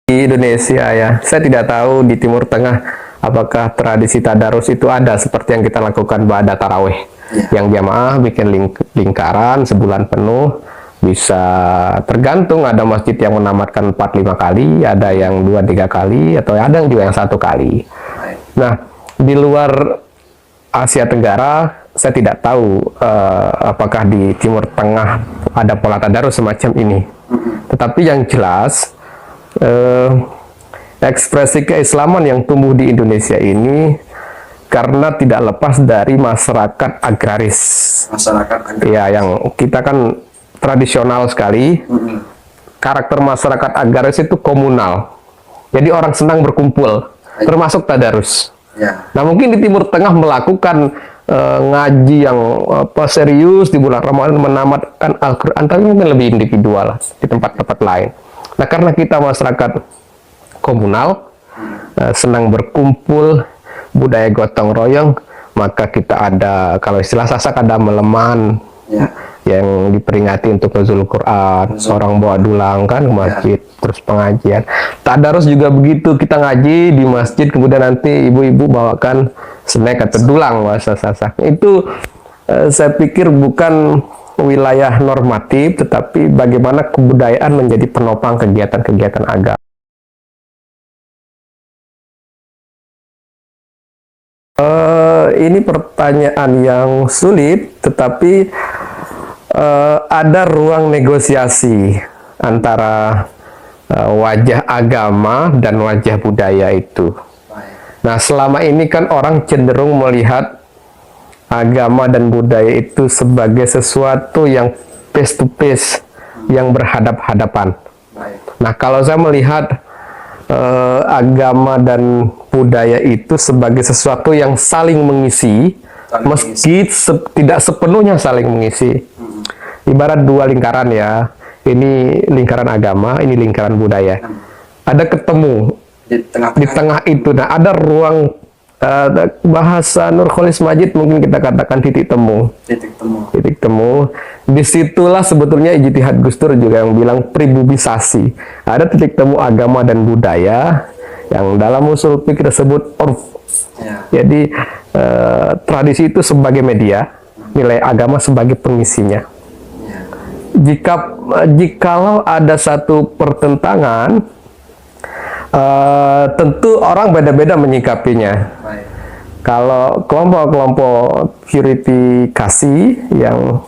Di Indonesia ya, saya tidak tahu di Timur Tengah apakah tradisi tadarus itu ada seperti yang kita lakukan pada taraweh, yang jamaah bikin lingkaran sebulan penuh, bisa tergantung, ada masjid yang menamatkan 4-5 kali, ada yang 2-3 kali, atau ada yang juga yang 1 kali. Nah, di luar Asia Tenggara saya tidak tahu apakah di Timur Tengah ada pola tadarus semacam ini. Tetapi yang jelas ekspresi keislaman yang tumbuh di Indonesia ini karena tidak lepas dari masyarakat agraris. Ya, yang kita kan tradisional sekali. Karakter masyarakat agraris itu komunal. Jadi orang senang berkumpul, termasuk tadarus. Nah, mungkin di Timur Tengah melakukan ngaji yang serius di bulan Ramadan, menamatkan Al-Quran, tapi mungkin lebih individual di tempat-tempat lain. Nah, karena kita masyarakat komunal, senang berkumpul, budaya gotong royong, maka kita ada, kalau istilah Sasak, ada meleman yang diperingati untuk nuzul Quran, seorang bawa dulang kan ke masjid, terus pengajian. Tadarus juga begitu, kita ngaji di masjid, kemudian nanti ibu-ibu bawakan snack atau dulang bahasa Sasak. Itu saya pikir bukan wilayah normatif, tetapi bagaimana kebudayaan menjadi penopang kegiatan-kegiatan agama. Ini pertanyaan yang sulit, tetapi ada ruang negosiasi antara wajah agama dan wajah budaya itu. Nah, selama ini kan orang cenderung melihat agama dan budaya itu sebagai sesuatu yang face to face, yang berhadap-hadapan. Nah, kalau saya melihat agama dan budaya itu sebagai sesuatu yang saling mengisi, meski tidak sepenuhnya saling mengisi. Ibarat 2 lingkaran ya, ini lingkaran agama, ini lingkaran budaya. Ada ketemu di tengah itu. Nah, ada ruang, bahasa Nurcholish Madjid mungkin kita katakan titik temu. Titik temu. Disitulah sebetulnya ijtihad Gus Dur juga yang bilang pribubisasi. Ada titik temu agama dan budaya yang dalam usul fikih disebut urf. Jadi tradisi itu sebagai media, nilai agama sebagai pengisinya. Jikalau ada satu pertentangan, tentu orang beda-beda menyikapinya. Kalau kelompok-kelompok purifikasi yang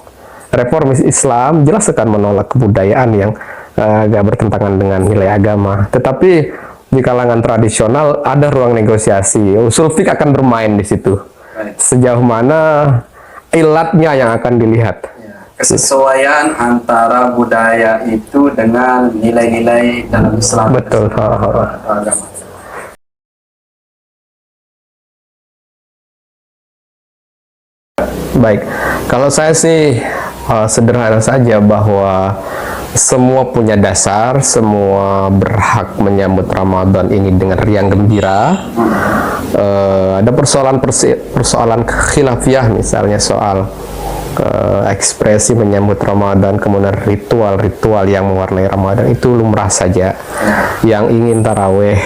reformis Islam jelas akan menolak kebudayaan yang agak bertentangan dengan nilai agama. Tetapi di kalangan tradisional ada ruang negosiasi. Usul fiqh akan bermain di situ. Sejauh mana ilatnya yang akan dilihat. Kesesuaian antara budaya itu dengan nilai-nilai dalam Islam. Betul. Agama. Baik, kalau saya sih sederhana saja bahwa semua punya dasar, semua berhak menyambut Ramadan ini dengan riang gembira. Ada persoalan khilafiyah, misalnya soal ekspresi menyambut Ramadan, kemudian ritual-ritual yang mewarnai Ramadan, itu lumrah saja. Yang ingin taraweh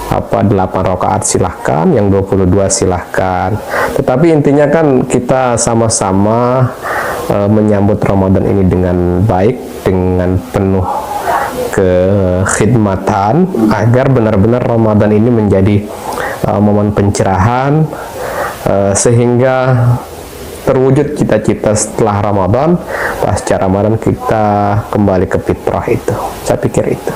8 rakaat silahkan, yang 22 silahkan. Tetapi intinya kan kita sama-sama menyambut Ramadan ini dengan baik, dengan penuh kekhidmatan, agar benar-benar Ramadan ini menjadi momen pencerahan, sehingga terwujud cita-cita setelah Ramadan, pasca Ramadan kita kembali ke fitrah itu. Saya pikir itu.